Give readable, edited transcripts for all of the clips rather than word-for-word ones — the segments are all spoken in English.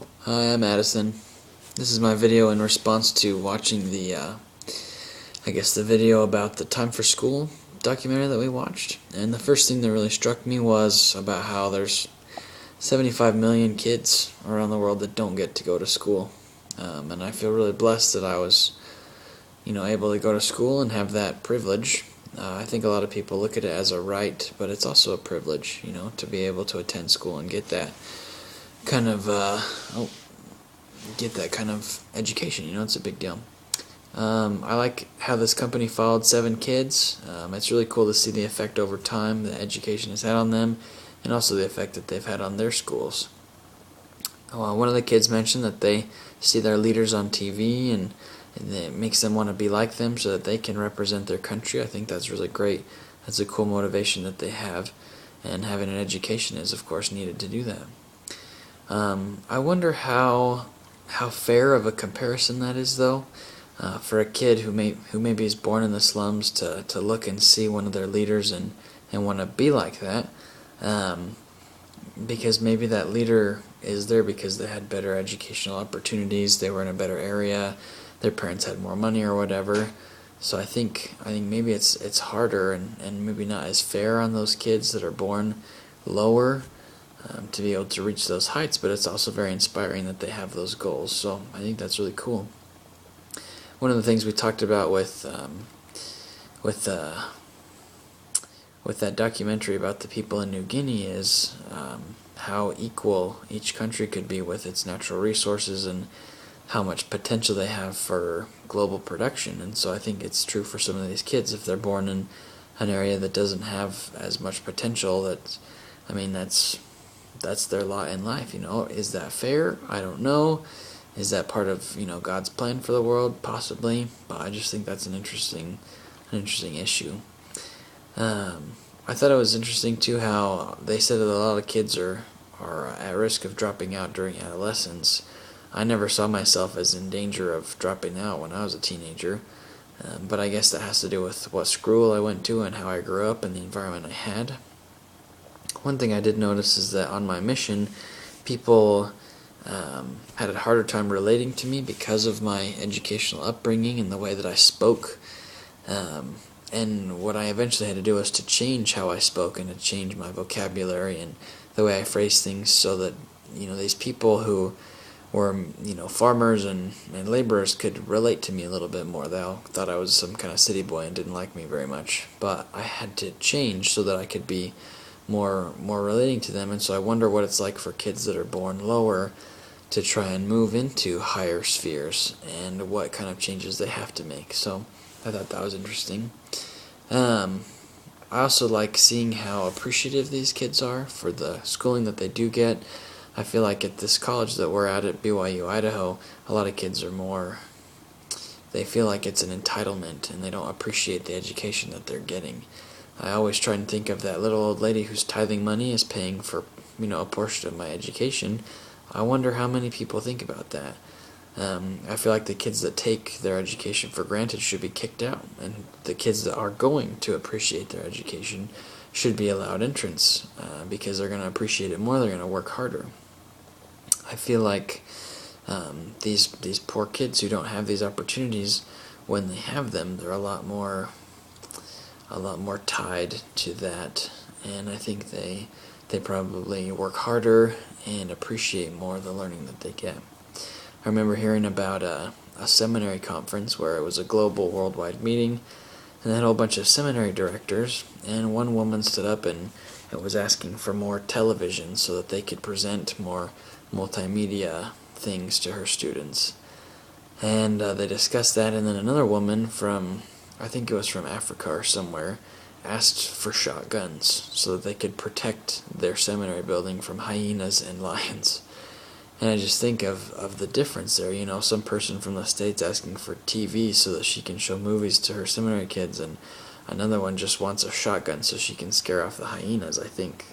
Hi, I'm Addison. This is my video in response to watching the video about the Time for School documentary that we watched. And the first thing that really struck me was about how there's 75 million kids around the world that don't get to go to school. And I feel really blessed that I was, able to go to school and have that privilege. I think a lot of people look at it as a right, but it's also a privilege, to be able to attend school and get that kind of education. It's a big deal. I like how this company followed 7 kids. It's really cool to see the effect over time that education has had on them, and also the effect that they've had on their schools. One of the kids mentioned that they see their leaders on TV, and it makes them want to be like them so that they can represent their country. I think that's really great. That's a cool motivation that they have, and having an education is, of course, needed to do that. I wonder how fair of a comparison that is, though, for a kid who maybe is born in the slums to look and see one of their leaders and want to be like that, because maybe that leader is there because they had better educational opportunities, they were in a better area, their parents had more money or whatever. So I think maybe it's harder and maybe not as fair on those kids that are born lower. To be able to reach those heights, but it's also very inspiring that they have those goals. So I think that's really cool. One of the things we talked about with that documentary about the people in New Guinea is how equal each country could be with its natural resources and how much potential they have for global production. And so I think it's true for some of these kids if they're born in an area that doesn't have as much potential. That's their lot in life. Is that fair? I don't know. Is that part of God's plan for the world? Possibly, but I just think that's an interesting issue. I thought it was interesting too how they said that a lot of kids are at risk of dropping out during adolescence. I never saw myself as in danger of dropping out when I was a teenager, but I guess that has to do with what school I went to and how I grew up and the environment I had. One thing I did notice is that on my mission, people had a harder time relating to me because of my educational upbringing and the way that I spoke. And what I eventually had to do was to change how I spoke and to change my vocabulary and the way I phrased things so that these people who were farmers and laborers could relate to me a little bit more. They all thought I was some kind of city boy and didn't like me very much. But I had to change so that I could be more relating to them. And so I wonder what it's like for kids that are born lower to try and move into higher spheres and what kind of changes they have to make. So I thought that was interesting. I also like seeing how appreciative these kids are for the schooling that they do get. I feel like at this college that we're at BYU, Idaho, a lot of kids they feel like it's an entitlement and they don't appreciate the education that they're getting. I always try and think of that little old lady who's tithing money is paying for, a portion of my education. I wonder how many people think about that. I feel like the kids that take their education for granted should be kicked out, and the kids that are going to appreciate their education should be allowed entrance because they're going to appreciate it more, they're going to work harder. I feel like these poor kids who don't have these opportunities, when they have them, they're a lot more tied to that, and I think they probably work harder and appreciate more the learning that they get. I remember hearing about a seminary conference where it was a global worldwide meeting, and they had a whole bunch of seminary directors, and one woman stood up and it was asking for more television so that they could present more multimedia things to her students. And they discussed that, and then another woman from, I think it was from Africa or somewhere, asked for shotguns so that they could protect their seminary building from hyenas and lions. And I just think of the difference there. Some person from the States asking for TV so that she can show movies to her seminary kids, and another one just wants a shotgun so she can scare off the hyenas. I think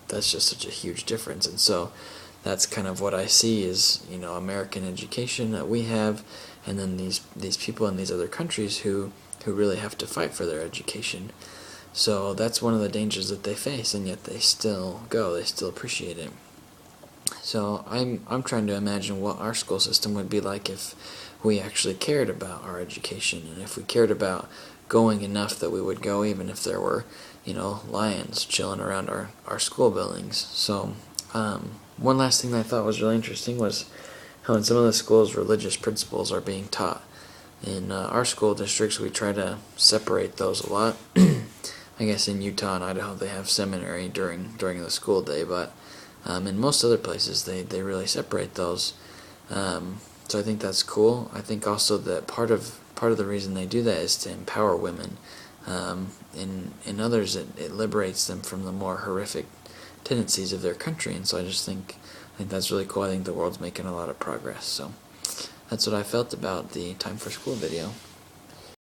that's just such a huge difference. And so that's kind of what I see is, American education that we have, and then these people in these other countries who really have to fight for their education. So that's one of the dangers that they face, and yet they still go. They still appreciate it. So I'm trying to imagine what our school system would be like if we actually cared about our education, and if we cared about going enough that we would go even if there were, lions chilling around our school buildings. So one last thing that I thought was really interesting was how in some of the schools religious principles are being taught. In our school districts, we try to separate those a lot. I guess in Utah and Idaho they have seminary during the school day, but in most other places they really separate those. So I think that's cool. I think also that part of the reason they do that is to empower women. In others, it liberates them from the more horrific tendencies of their country, and so I think that's really cool. I think the world's making a lot of progress. So that's what I felt about the Time for School video.